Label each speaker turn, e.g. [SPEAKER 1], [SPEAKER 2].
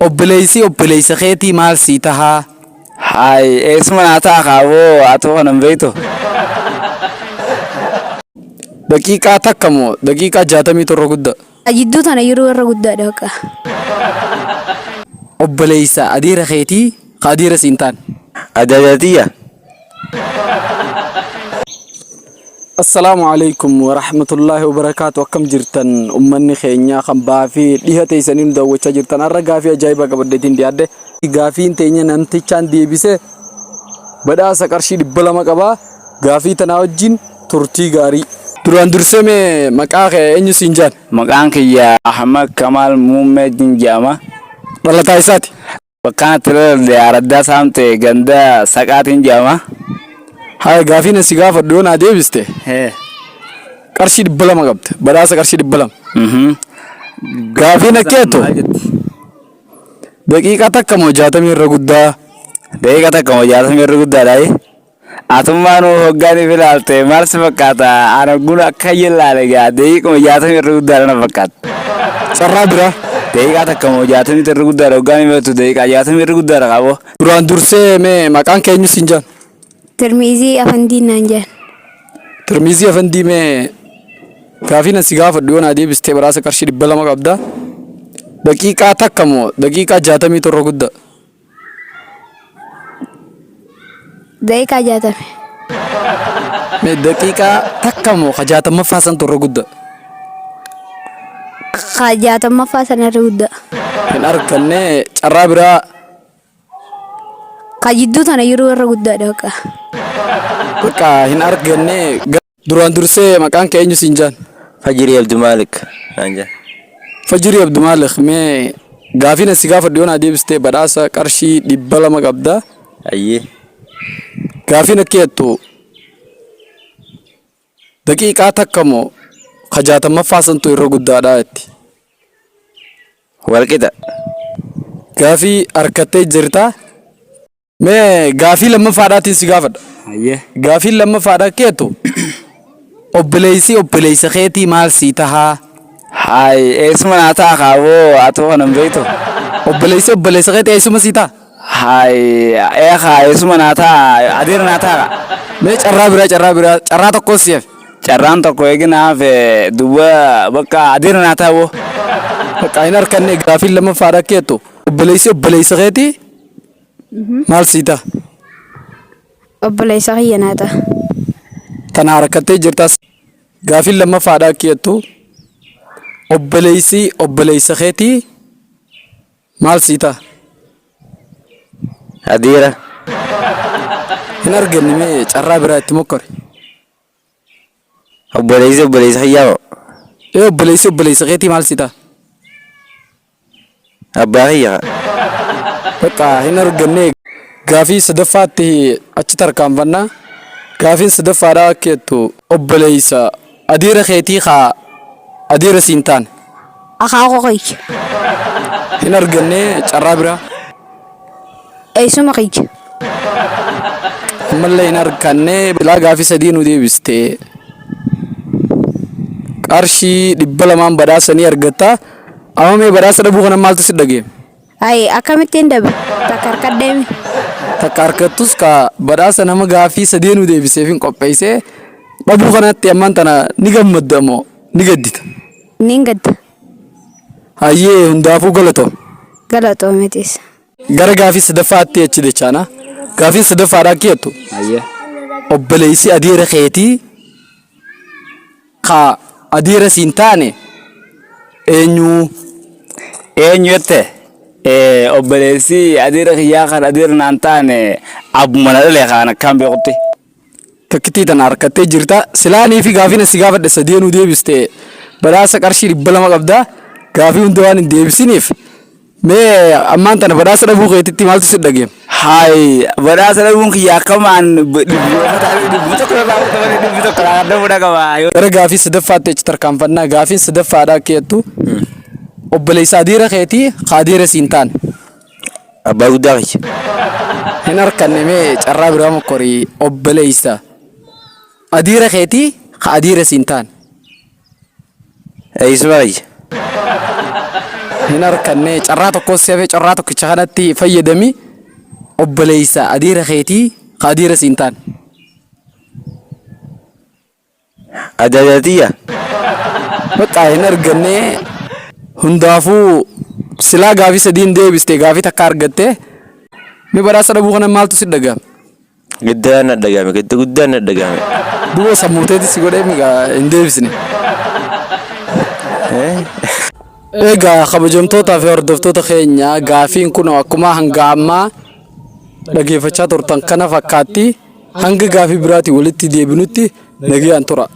[SPEAKER 1] obboleessa keetii maal sii tahaa?
[SPEAKER 2] Hai, eesuma naa ta'a kaawoo atoo kanan beektu.
[SPEAKER 1] Daqiiqaa takka moo daqiiqaa 67 guddaa?
[SPEAKER 3] Jidduu tana yeroo irra guddaadha baqa.
[SPEAKER 1] Obboleessa adeera keetii ka adeera siin taane.
[SPEAKER 2] Ajaajatiyya.
[SPEAKER 1] Assalaamu alaikum warahmatullahi wabarakaatu. Akkam jirtan ummanni keenya kan baafii dhihate isaniin daawwachaa jirtan har'a gaafii ajaa'iba qabaddeetiin dhiyaadde. Gaafiin teenya namtichaan deebise badhaasa qarshii 200 qaba. Gaafii tanaa wajjin turtii gaarii. Duraan dursee mee maqaa kee eenyu siin jaan?
[SPEAKER 2] Maqaan kiyya Ahmad Kamal Muummee jedhama.
[SPEAKER 1] Dhalataa isaati.
[SPEAKER 2] Bakkaan tiree araddaa saamte ganda saqaatiin jedhama.
[SPEAKER 1] Haa gaafii na si gaafadhu yoo naa deebiste. Qarshii 200 qabde. Badhaasa qarshii 200. Gaafii na keetu. Daqiiqaa takka moo 60 irra guddaa?
[SPEAKER 2] Daqiiqaa takka moo 60 irra guddaadha. Atummaan hoggaanii filaalte maal si fakkaata? Ana guna akka yellaale gaa daqiiqaa moo 60 irra guddaadha na fakkaata.
[SPEAKER 1] Sarraa biraa.
[SPEAKER 2] Daqiiqaa takka moo 60 irra guddaadha hoggaanii filatu daqiiqaa 60 irra guddaadha qabu.
[SPEAKER 1] Duraan dursee mee maqaan kee eenyu siin jaan?
[SPEAKER 3] Tirmizii Afandii naan jaan.
[SPEAKER 1] Tirmizii Afandii mee gaafii na si gaafadhu yoo naa deebiste badhaasa qarshii 200 qabda. Daqiiqaa takka moo daqiiqaa 67 guddaa?
[SPEAKER 3] Daqiiqaa 60.
[SPEAKER 1] Mee daqiiqaa takka moo 60ffaa san turre guddaa?
[SPEAKER 3] Ka 60ffaa sanarra guddaa.
[SPEAKER 1] Hin arganne carraa biraa.
[SPEAKER 3] Ka jidduu tana yeroo irra guddaadha baqa.
[SPEAKER 1] Bakka hin arganne duraan dursee maqaan kee eenyu siin jaan?
[SPEAKER 2] Fajirii Abdumalik naan jaan.
[SPEAKER 1] Fajirii Abdumalik mee gaafii na si gaafadhu yoo naa deebiste badhaasa qarshii 200 qabda.
[SPEAKER 2] Ayyee.
[SPEAKER 1] Gaafii na keettu daqiiqaa takka moo 60ffaa santu irra guddaadha jetti.
[SPEAKER 2] Walqixa.
[SPEAKER 1] Gaafii harkattee jirtaa? Mee gaafii lammaffaadhaatiin si gaafadha.
[SPEAKER 2] Ayyee.
[SPEAKER 1] Gaafii lammaffaadhaa keetu obboleessa keetii maal sii tahaa?
[SPEAKER 2] Hai, eesuma naa ta'a kaawoo atoo kanan beektu.
[SPEAKER 1] Obboleessa keetii eessuma sii ta'a?
[SPEAKER 2] Hai, eesuma naa ta'a adeera naa ta'a.
[SPEAKER 1] Mee carraa tokko si'eef.
[SPEAKER 2] Carraan tokko eeginaaf duuba bakka adeera naa ta'a woo.
[SPEAKER 1] Bakka hin arganne gaafii lammaffaadhaa keetu obboleessa keetii maal sii ta'a?
[SPEAKER 3] Obboleessa kiyya naa ta'a.
[SPEAKER 1] Tana harkattee jirtas. Gaafii lammaffaadhaa keetu obboleessa keetii maal sii ta'a?
[SPEAKER 2] Adeera.
[SPEAKER 1] Hin arganne mee carraa biraa itti mokkore.
[SPEAKER 2] Obboleessa kiyyaa.
[SPEAKER 1] Obboleessa keetii maal sii ta'a?
[SPEAKER 2] Abbaa kiyyaa.
[SPEAKER 1] Bakka hin arganne gaafii sadaffaatti achi tarkaanfannaa. Gaafiin sadaffaadhaa keettu obboleessa adeera keetii kaa adeera siin taane.
[SPEAKER 3] Akaakoo kiyya.
[SPEAKER 1] Hin arganne carraa biraa.
[SPEAKER 3] Eessuma kiyya.
[SPEAKER 1] Ammallee hin arganne bilaa gaafii sadii nu deebiste. Qarshii 200 badhaasanii argatta. Amma mee badhaasa dhabuu kana maaltu si dhageeme?
[SPEAKER 3] Hai akkamittiin dabe? Takka harkaddeemi.
[SPEAKER 1] Takka harkattus ka badhaasa nama gaafii sadii nu deebiseef hin qopheessee dhabuu kanatti ammaan tana ni gammadda moo ni gaddita?
[SPEAKER 3] Niin gadda.
[SPEAKER 1] Hayyee hundaafuu galatoo.
[SPEAKER 3] Galatoometis.
[SPEAKER 1] Gara gaafii sadaffaatti achi dechaana. Gaafiin sadaffaadhaa keettu
[SPEAKER 2] Ayyee.
[SPEAKER 1] obboleessi adeera keetii ka adeera siin taane eenyu?
[SPEAKER 2] Eenyu jette? Obboleessi adeera kiyyaa kan adeera naan taane abbuma na dhalee kan akkaan beekutti.
[SPEAKER 1] Takkitii tana harkattee jirta. Silaanii fi gaafii na si gaafadhe sadii nu deebiste badhaasa qarshii 200 qabda. Gaafii hunda waan hin deebisiniif mee ammaan tana badhaasa dhabuu keetitti maaltu si dhageeme?
[SPEAKER 2] Hai, badhaasa dhabuun kiyyaa akkamaan
[SPEAKER 1] Gara gaafii sadaffaatti achi tarkaanfannaa. Gaafiin sadaffaadhaa keettu obboleessa adeera keetii ka adeera siin taane.
[SPEAKER 2] Abbaa guddaa kiyya.
[SPEAKER 1] Hin arganne mee carraa biraa mokkorii obboleessa adeera keetii ka adeera siin taane.
[SPEAKER 2] Eessuma kiyya.
[SPEAKER 1] hin arkanne carraa tokko seefee carraa tokkicha kanatti fayyadami obboleessa adiira keetii ka adiira siin taane.
[SPEAKER 2] Ajaajatiya.
[SPEAKER 1] Bakka hin arganne hundaafuu silaa gaafii sadiin deebiste gaafii takka argatte mi badhaasa dhabuu kana maaltu si dhagahame?
[SPEAKER 2] Giddaan na dhagahame, gidda guddaan na dhagahame.
[SPEAKER 1] Duuba sammuuteeti si godhee hin deebisne. Egaa kabajamtootaa fi hordoftoota keenya gaafiin kun akkuma hanga ammaa dhageeffachaa turtan kana fakkaatti hanga gaafii biraatii walitti deebinutti nagayaan tura.